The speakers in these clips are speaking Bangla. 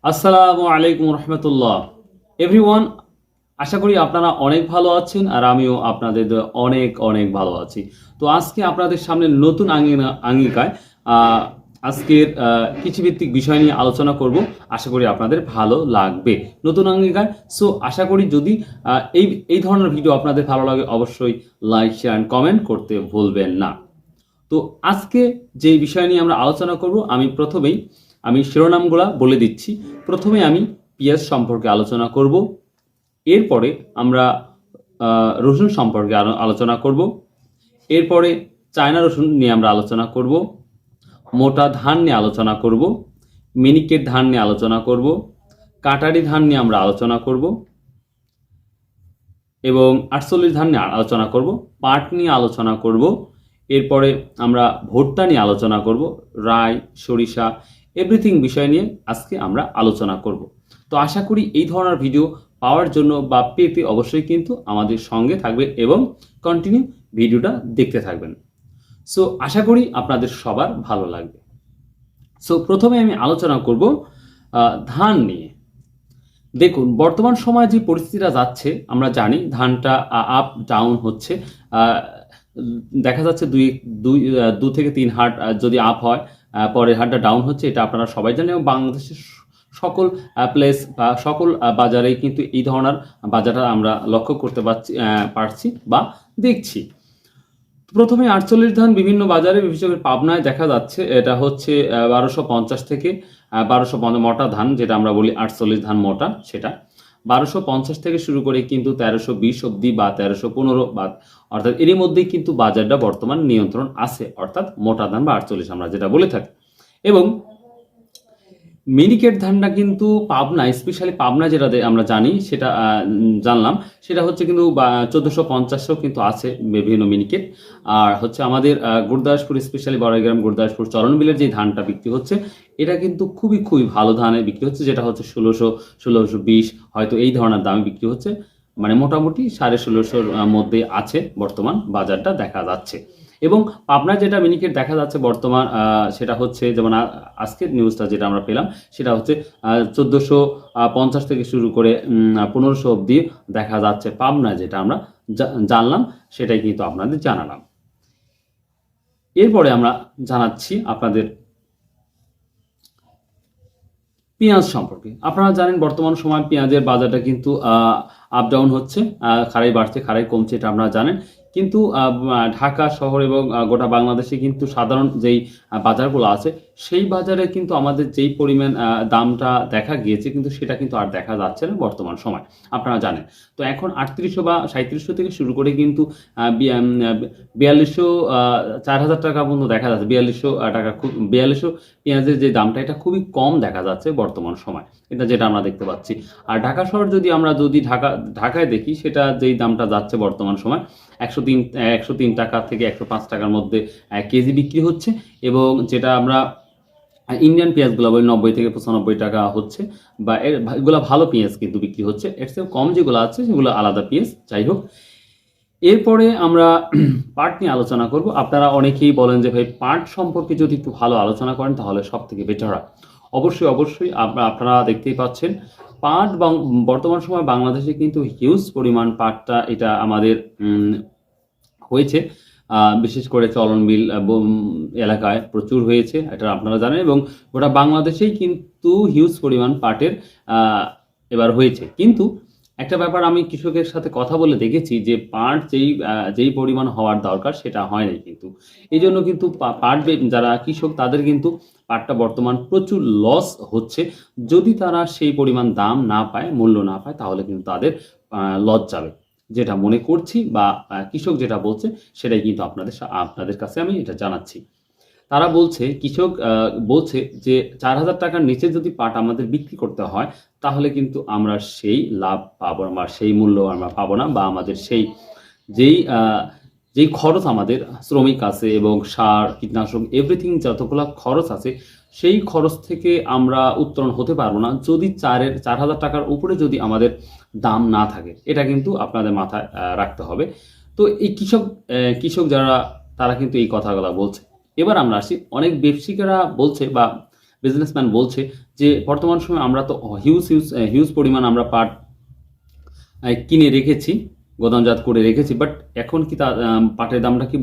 আসসালামু আলাইকুম রহমতুল্লাহ এভরিওয়ান। আশা করি আপনারা অনেক ভালো আছেন আর আমিও আপনাদের অনেক অনেক ভালো আছি। তো আজকে আপনাদের সামনে নতুন আঙ্গিকায় আজকের কৃষিভিত্তিক বিষয় নিয়ে আলোচনা করব। আশা করি আপনাদের ভালো লাগবে নতুন আঙ্গিকায়। সো আশা করি যদি এই এই ধরনের ভিডিও আপনাদের ভালো লাগে অবশ্যই লাইক শেয়ার অ্যান্ড কমেন্ট করতে ভুলবেন না। তো আজকে যে বিষয় নিয়ে আমরা আলোচনা করব আমি শিরোনামগুলা বলে দিচ্ছি। প্রথমে আমি পেঁয়াজ সম্পর্কে আলোচনা করব, এরপরে আমরা রসুন সম্পর্কে আলোচনা করব, এরপরে চায়না রসুন নিয়ে আমরা আলোচনা করব, মোটা ধান নিয়ে আলোচনা করব, মিনিকেট ধান নিয়ে আলোচনা করব, কাটারি ধান নিয়ে আমরা আলোচনা করব এবং 48 ধান নিয়ে আলোচনা করব, পাট নিয়ে আলোচনা করব, এরপরে আমরা ভুট্টা নিয়ে আলোচনা করব, রাই, সরিষা, এভরিথিং বিষয় নিয়ে আজকে আমরা আলোচনা করব। তো আশা করি এই ধরনের ভিডিও পাওয়ার জন্য বা পেতে অবশ্যই কিন্তু আমাদের সঙ্গে থাকবে এবং কন্টিনিউ ভিডিওটা দেখতে থাকবেন। সো আশা করি আপনাদের সবার ভালো লাগবে। সো প্রথমে আমি আলোচনা করব ধান নিয়ে। দেখুন, বর্তমান সময়ে যে পরিস্থিতিটা যাচ্ছে আমরা জানি ধানটা আপ ডাউন হচ্ছে। দেখা যাচ্ছে দুই দুই দু থেকে তিন হাট যদি আপ হয়, পরের হাটটা ডাউন হচ্ছে, এটা আপনারা সবাই জানেন এবং বাংলাদেশের সকল প্লেস বা সকল বাজারেই কিন্তু এই ধরনের বাজারটা আমরা লক্ষ্য করতে পারছি বা দেখছি। প্রথমে 48 ধান বিভিন্ন বাজারে বিশেষ করে পাবনায় দেখা যাচ্ছে, এটা হচ্ছে 1250 থেকে 1250 মোটা ধান, যেটা আমরা বলি 48 ধান মোটা, সেটা 1250 থেকে শুরু করে কিন্তু 1320 অব্দি বা 1315 বা অর্থাৎ এরই মধ্যেই কিন্তু বাজারটা বর্তমান নিয়ন্ত্রণ আছে, অর্থাৎ মোটা ধান বা 48 আমরা যেটা বলে থাকি। এবং মিনিকেট ধানটা কিন্তু পাবনা, স্পেশালি পাবনা যেটা আমরা জানি সেটা জানলাম, সেটা হচ্ছে কিন্তু 1450ও কিন্তু আছে বিভিন্ন মিনিকেট। আর হচ্ছে আমাদের গুরদাসপুর, স্পেশালি বড়াইগ্রাম গুরদাসপুর চরণ বিলের যে ধানটা বিক্রি হচ্ছে, এটা কিন্তু খুবই খুবই ভালো ধানে বিক্রি হচ্ছে, যেটা হচ্ছে 1620 হয়তো এই ধরনের দামে বিক্রি হচ্ছে। মানে মোটামুটি 1650-র মধ্যে আছে বর্তমান বাজারটা দেখা যাচ্ছে। এবং পাবনার যেটা মিনিকেট দেখা যাচ্ছে বর্তমান, সেটা হচ্ছে যেমন আজকের নিউজটা যেটা আমরা পেলাম, সেটা হচ্ছে 1450 থেকে শুরু করে 1500 অব্দি দেখা যাচ্ছে পাবনা, যেটা আমরা জানলাম সেটাই কিন্তু আপনাদের জানালাম। এরপরে আমরা জানাচ্ছি আপনাদের পেঁয়াজ সম্পর্কে। আপনারা জানেন বর্তমান সময় পেঁয়াজের বাজারটা কিন্তু আপ ডাউন হচ্ছে, খাড়াই বাড়ছে খাড়াই কমছে, এটা আপনারা জানেন। কিন্তু ঢাকা শহর এবং গোটা বাংলাদেশে কিন্তু সাধারণ যেই বাজারগুলো আছে, সেই বাজারে কিন্তু আমাদের যেই পরিমাণ দামটা দেখা গিয়েছে কিন্তু সেটা কিন্তু আর দেখা যাচ্ছে না বর্তমান সময়, আপনারা জানেন। তো এখন 3800 বা 3700 থেকে শুরু করে কিন্তু 4200, 4000 টাকা পর্যন্ত দেখা যাচ্ছে। 4200 টাকা, 4200 পেঁয়াজের যে দামটা, এটা খুবই কম দেখা যাচ্ছে বর্তমান সময়, এটা যেটা আমরা দেখতে পাচ্ছি। আর ঢাকা শহর যদি ঢাকায় দেখি, সেটা যেই দামটা যাচ্ছে বর্তমান সময় 103 টাকা থেকে 105 টাকার মধ্যে কেজি বিক্রি হচ্ছে। এবং যেটা আমরা ইন্ডিয়ান পেঁয়াজগুলো বলি 90 থেকে 95 টাকা হচ্ছে, বা এগুলো ভালো পেঁয়াজ কিন্তু বিক্রি হচ্ছে। এর চেয়ে কম যেগুলো আছে সেগুলো আলাদা পেঁয়াজ। যাই হোক, এরপরে আমরা পাট নিয়ে আলোচনা করব। আপনারা অনেকেই বলেন যে ভাই পাট সম্পর্কে যদি একটু ভালো আলোচনা করেন তাহলে সব থেকে বেটার হয়। অবশ্যই অবশ্যই আপনারা দেখতেই পাচ্ছেন পাট বর্তমান সময় বাংলাদেশে কিন্তু হিউজ পরিমাণ পাটটা এটা আমাদের হয়েছে। বিশেষ করে চলন বিল এলাকায় প্রচুর হয়েছে, এটা আপনারা জানেন। এবং গোটা বাংলাদেশেই কিন্তু হিউজ পরিমাণ পাটের এবার হয়েছে। কিন্তু একটা ব্যাপার, আমি কৃষকের সাথে কথা বলে দেখেছি যে পাট যেই পরিমাণ হওয়ার দরকার সেটা হয় নাই কিন্তু। এই জন্য কিন্তু পাট যারা কৃষক তাদের কিন্তু পাটটা বর্তমান প্রচুর লস হচ্ছে। যদি তারা সেই পরিমাণ দাম না পায়, মূল্য না পায়, তাহলে কিন্তু তাদের লস যাবে, যেটা মনে করছি বা কৃষক যেটা বলছে সেটাই কিন্তু আপনাদের কাছে আমি এটা জানাচ্ছি। তারা বলছে, কৃষক বলছে যে 4000 টাকার নিচে যদি পাট আমাদের বিক্রি করতে হয়, তাহলে কিন্তু আমরা সেই লাভ পাবো না বা সেই মূল্য আমরা পাবো না, বা আমাদের যেই খরচ আমাদের শ্রমিক আছে এবং সার, কীটনাশক, এভরিথিং যতগুলো খরচ আছে, সেই খরচ থেকে আমরা উত্তরণ হতে পারবো না যদি 4000 টাকার উপরে যদি আমাদের দাম না থাকে। এটা কিন্তু আপনাদের মাথায় রাখতে হবে। তো এই কৃষক যারা, তারা কিন্তু এই কথাগুলো বলছে। এবার আমরা আসি, অনেক ব্যবসায়ীরা বলছে বা বিজনেসম্যান বলছে যে বর্তমান সময়ে আমরা তো হিউজ হিউজ হিউজ পরিমাণ আমরা পাট কিনে রেখেছি, গোদামজাত করে রেখেছি, বাট এখন কি তার পাটের দামটা কি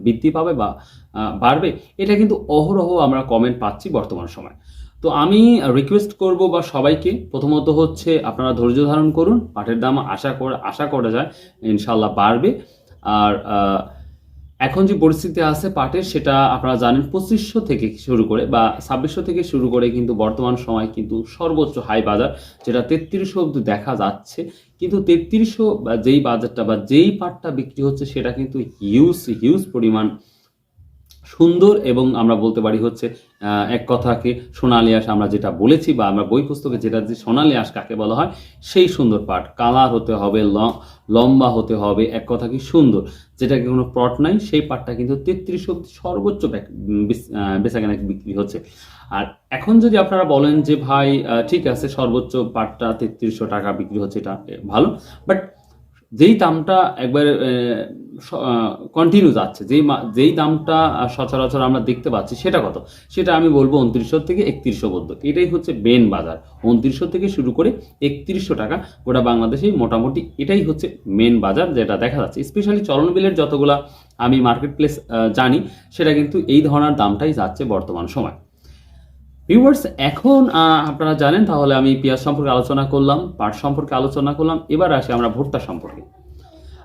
বৃদ্ধি পাবে বা বাড়বে? এটা কিন্তু অহরহ আমরা কমেন্ট পাচ্ছি বর্তমান সময়। তো আমি রিকোয়েস্ট করব বা সবাইকে, প্রথমত হচ্ছে আপনারা ধৈর্য ধারণ করুন, পাটের দাম আশা করা যায় ইনশাল্লাহ বাড়বে। আর এখন যে পরিস্থিতি আছে পাটের, সেটা আপনারা জানেন 2500 থেকে শুরু করে বা 2600 থেকে শুরু করে কিন্তু বর্তমান সময় কিন্তু সর্বোচ্চ হাই বাজার যেটা 3300 অব্দি দেখা যাচ্ছে। কিন্তু 3300 যেই বাজারটা বা যেই পাটটা বিক্রি হচ্ছে সেটা কিন্তু হিউজ হিউজ পরিমাণ সুন্দর, এবং আমরা বলতে পারি হচ্ছে এক কথাকে সোনালী আঁশ আমরা যেটা বলেছি বা আমরা বই পুস্তকে যেটা যে সোনালী আঁশ কাকে বলা হয়, সেই সুন্দর পাট, কালার হতে হবে, লম্বা হতে হবে, এক কথা কি সুন্দর, যেটাকে কোনো প্লট নাই, সেই পাটটা কিন্তু 3300 অব্দি সর্বোচ্চ বেচাকেনা বিক্রি হচ্ছে। আর এখন যদি আপনারা বলেন যে ভাই ঠিক আছে সর্বোচ্চ পাটটা 3300 টাকা বিক্রি হচ্ছে, এটা ভালো, বাট যেই দামটা একবার কন্টিনিউ যাচ্ছে, যেই দামটা সচরাচর আমরা দেখতে পাচ্ছি সেটা কত, সেটা আমি বলবো 2900 থেকে 3100 পর্যন্ত। এটাই হচ্ছে মেন বাজার, 2900 থেকে শুরু করে 3100 টাকা গোটা বাংলাদেশেই মোটামুটি এটাই হচ্ছে মেন বাজার যেটা দেখা যাচ্ছে। স্পেশালি চলন বিলের যতগুলা আমি মার্কেট প্লেস জানি, সেটা কিন্তু এই ধরনের দামটাই যাচ্ছে বর্তমান সময়। ভিউয়ার্স, এখন আপনারা জানেন, তাহলে আমি পেঁয়াজ সম্পর্কে আলোচনা করলাম, পাট সম্পর্কে আলোচনা করলাম, এবার আসি আমরা ভুট্টা সম্পর্কে।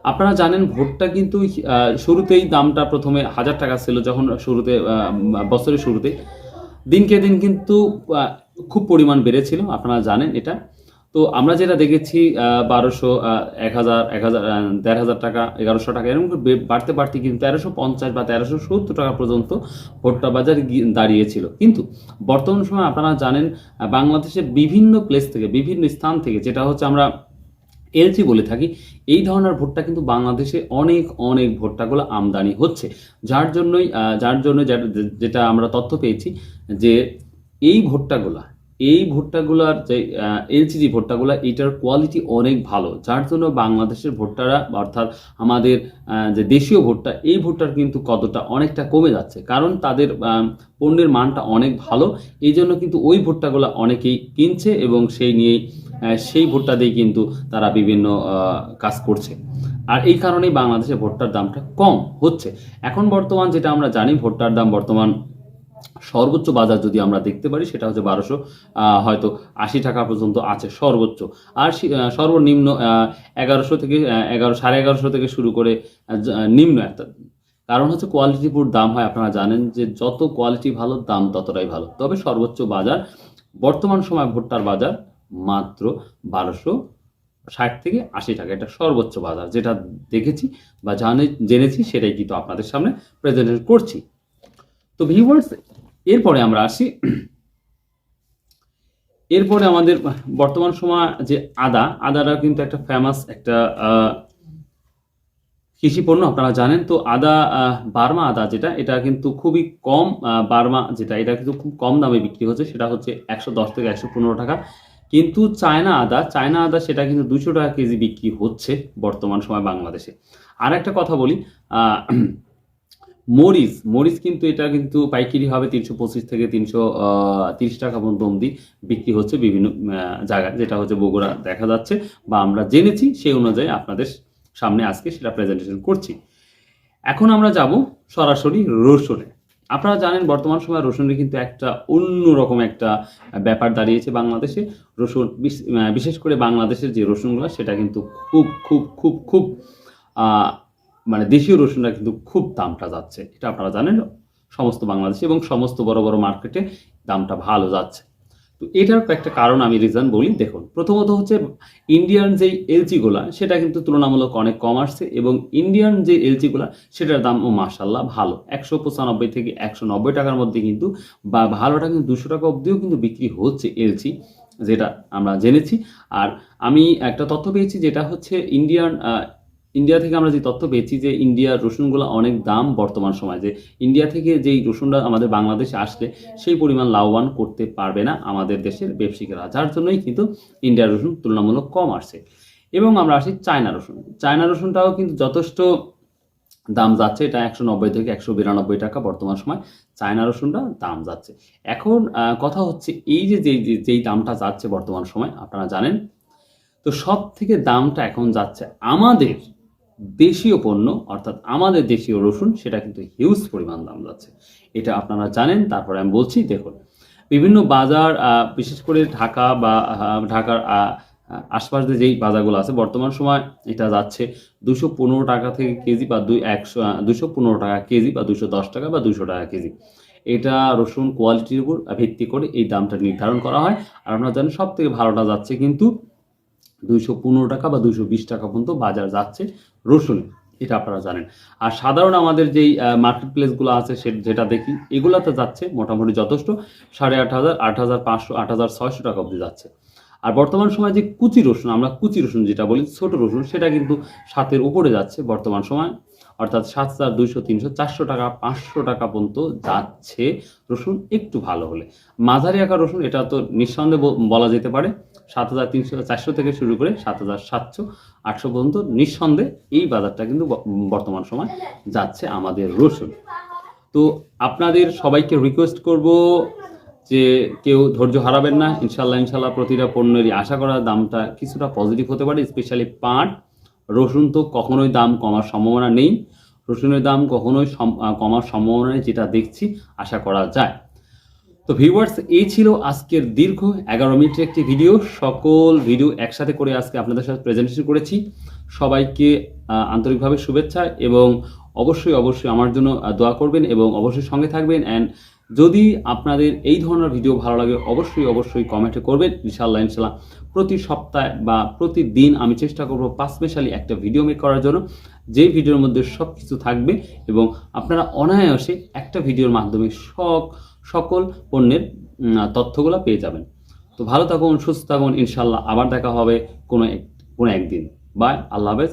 আপনারা জানেন ভুট্টা কিন্তু শুরুতেই দামটা প্রথমে 1000 টাকা ছিল, যখন শুরুতে বছরের শুরুতে, দিনকে দিন কিন্তু খুব পরিমাণ বেড়েছিল, আপনারা জানেন এটা। তো আমরা যেটা দেখেছি 1200, 1000, 1500 টাকা, 1100 টাকা এরকম বাড়তে বাড়তে কিন্তু 1350 বা 1370 টাকা পর্যন্ত ভুট্টা বাজার দাঁড়িয়েছিল। কিন্তু বর্তমান সময় আপনারা জানেন বাংলাদেশের বিভিন্ন প্লেস থেকে, বিভিন্ন স্থান থেকে, যেটা হচ্ছে আমরা এলচি বলে থাকি, এই ধরনের ভুট্টা কিন্তু বাংলাদেশে অনেক অনেক ভুট্টাগুলো আমদানি হচ্ছে, যার জন্য যেটা আমরা তথ্য পেয়েছি যে এই ভুট্টাগুলার যে এলচিজি ভুট্টাগুলা, এটার কোয়ালিটি অনেক ভালো, যার জন্য বাংলাদেশের ভুট্টারা অর্থাৎ আমাদের যে দেশীয় ভুট্টা, এই ভুট্টার কিন্তু কতটা অনেকটা কমে যাচ্ছে, কারণ তাদের পণ্যের মানটা অনেক ভালো, এই জন্য কিন্তু ওই ভুট্টাগুলা অনেকেই কিনছে এবং সেই ভুট্টা দিয়ে কিন্তু তারা বিভিন্ন কাজ করছে। আর এই কারণেই বাংলাদেশে ভুট্টার দামটা কম হচ্ছে। এখন বর্তমান যেটা আমরা জানি, ভুট্টার দাম বর্তমান সর্বোচ্চ বাজার যদি আমরা দেখতে পারি, সেটা হচ্ছে 1200 হয়তো 80 টাকা পর্যন্ত আছে সর্বোচ্চ। আর সর্বনিম্ন 1100 থেকে 1150 থেকে শুরু করে নিম্ন একটা, কারণ হচ্ছে কোয়ালিটিপুর দাম হয়, আপনারা জানেন যে যত কোয়ালিটি ভালো দাম ততটাই ভালো। তবে সর্বোচ্চ বাজার বর্তমান সময় ভুট্টার বাজার মাত্র 1260 থেকে 80 টাকা, এটা সর্বোচ্চ বাজার যেটা দেখেছি বা জেনেছি, সেটাই কিন্তু আপনাদের সামনে প্রেজেন্ট করছি। তো ভিউয়ার্স, এরপরে আমরা আসি, এরপরে আমাদের বর্তমান সময় যে আদাটা কিন্তু একটা ফেমাস একটা কৃষি পণ্য, আপনারা জানেন। তো আদা, বার্মা আদা যেটা, এটা কিন্তু খুবই কম, বার্মা যেটা, এটা কিন্তু খুব কম দামে বিক্রি হচ্ছে, সেটা হচ্ছে 110 থেকে 115 টাকা। কিন্তু চায়না আদা সেটা কিন্তু 200 টাকা কেজি বিক্রি হচ্ছে বর্তমান সময় বাংলাদেশে। আর একটা কথা বলি, মরিচ কিন্তু এটা কিন্তু পাইকারি হবে 325 থেকে 330 টাকা পর্যন্ত অবধি বিক্রি হচ্ছে বিভিন্ন জায়গায়, যেটা হচ্ছে বগুড়া দেখা যাচ্ছে বা আমরা জেনেছি, সেই অনুযায়ী আপনাদের সামনে আজকে সেটা প্রেজেন্টেশন করছি। এখন আমরা যাব সরাসরি রসুনে। আপনারা জানেন বর্তমান সময় রসুনের কিন্তু একটা অন্যরকম একটা ব্যাপার দাঁড়িয়েছে বাংলাদেশে। রসুন বিশেষ করে বাংলাদেশের যে রসুনগুলো, সেটা কিন্তু খুব খুব খুব খুব মানে দেশীয় রসুনটা কিন্তু খুব দামটা যাচ্ছে, এটা আপনারা জানেন সমস্ত বাংলাদেশে এবং সমস্ত বড় বড় মার্কেটে দামটা ভালো যাচ্ছে। তো এটার একটা কারণ আমি রিজন বলি। দেখুন, প্রথমত হচ্ছে ইন্ডিয়ান যে এলচিগুলা, সেটা কিন্তু তুলনামূলক অনেক কম আসছে, এবং ইন্ডিয়ান যে এলচিগুলা, সেটার দামও মাশাল্লাহ ভালো, 195 থেকে 190 টাকার মধ্যে কিন্তু, বা ভালোটা কিন্তু 200 টাকা অবধিও কিন্তু বিক্রি হচ্ছে এলচি, যেটা আমরা জেনেছি। আর আমি একটা তথ্য পেয়েছি, যেটা হচ্ছে ইন্ডিয়া থেকে আমরা যে তথ্য পেয়েছি, যে ইন্ডিয়ার রসুনগুলো অনেক দাম বর্তমান সময়, যে ইন্ডিয়া থেকে যেই রসুনটা আমাদের বাংলাদেশে আসলে সেই পরিমাণ লাভবান করতে পারবে না আমাদের দেশের ব্যবসায়ীরা, যার জন্যই কিন্তু ইন্ডিয়ার রসুন তুলনামূলক কম আসছে। এবং আমরা আসি চায়না রসুনটাও কিন্তু যথেষ্ট দাম যাচ্ছে, এটা 190 থেকে 192 টাকা বর্তমান সময় চায়না রসুনটা দাম যাচ্ছে। এখন কথা হচ্ছে এই যে যেই দামটা যাচ্ছে বর্তমান সময় আপনারা জানেন, তো সব থেকে দামটা এখন যাচ্ছে আমাদের দেশীয় পণ্য, অর্থাৎ আমাদের দেশীয় রসুন, সেটা কিন্তু হিউজ পরিমাণ দাম যাচ্ছে। এটা আপনারা জানেন। তারপরে আমি বলছি, দেখুন বিভিন্ন বাজার, বিশেষ করে ঢাকা বা ঢাকার আশপাশ দিয়ে যেই বাজারগুলো আছে বর্তমান সময় এটা যাচ্ছে 215 টাকা থেকে কেজি, বা 215 টাকা কেজি, বা 210 টাকা, বা 200 টাকা কেজি। এটা রসুন কোয়ালিটির উপর ভিত্তি করে এই দামটা নির্ধারণ করা হয়। আর আপনারা জানেন সব থেকে ভালোটা যাচ্ছে কিন্তু 215 টাকা বা 220 টাকা পর্যন্ত বাজার যাচ্ছে রসুন, এটা আপনারা জানেন। আর সাধারণ আমাদের যেই মার্কেট প্লেসগুলো আছে যেটা দেখি, এগুলাতে যাচ্ছে মোটামুটি যথেষ্ট 8,500, 8,500, 8,600 টাকা অবধি যাচ্ছে। আর বর্তমান সময় যে কুচি রসুন, আমরা কুচি রসুন যেটা বলি, ছোট রসুন, সেটা কিন্তু 7-এর উপরে যাচ্ছে বর্তমান সময়, অর্থাৎ 7,200, 300, 400 টাকা, 500 টাকা পর্যন্ত যাচ্ছে রসুন একটু ভালো হলে। মাঝারি আকার রসুন, এটা তো নিঃসন্দেহে বলা যেতে পারে 7,300, 400 থেকে শুরু করে 7,700, 800 পর্যন্ত নিঃসন্দেহে এই বাজারটা কিন্তু বর্তমান সময় যাচ্ছে আমাদের রসুন। তো আপনাদের সবাইকে রিকোয়েস্ট করব যে কেউ ধৈর্য হারাবেন না। ইনশাল্লাহ প্রতিটা পণ্যেরই আশা করা দামটা কিছুটা পজিটিভ হতে পারে। স্পেশালি পাট, রসুন তো কখনোই দাম কমার সম্ভাবনা নেই। রসুনের দাম কখনোই কমার সম্ভাবনা নেই, যেটা দেখছি আশা করা যায়। তো ভিউয়ার্স, এই ছিল আজকের দীর্ঘ 11 মিনিটের একটি ভিডিও। সকল ভিডিও একসাথে করে আজকে আপনাদের সাথে প্রেজেন্টেশন করেছি। সবাইকে আন্তরিকভাবে শুভেচ্ছা, এবং অবশ্যই আমার জন্য দোয়া করবেন এবং অবশ্যই সঙ্গে থাকবেন। অ্যান্ড যদি আপনাদের এই ধরনের ভিডিও ভালো লাগে অবশ্যই কমেন্টে করবেন। ইনশাল্লাহ প্রতি সপ্তাহে বা প্রতিদিন আমি চেষ্টা করব স্পেশালি একটা ভিডিও মেক করার জন্য, যে ভিডিওর মধ্যে সব কিছু থাকবে এবং আপনারা অনায়াসে একটা ভিডিওর মাধ্যমে সকল পণ্যের তথ্যগুলো পেয়ে যাবেন। তো ভালো থাকুন, সুস্থ থাকুন। ইনশাল্লাহ আবার দেখা হবে কোনো একদিন। বাই, আল্লাহ হাফেজ।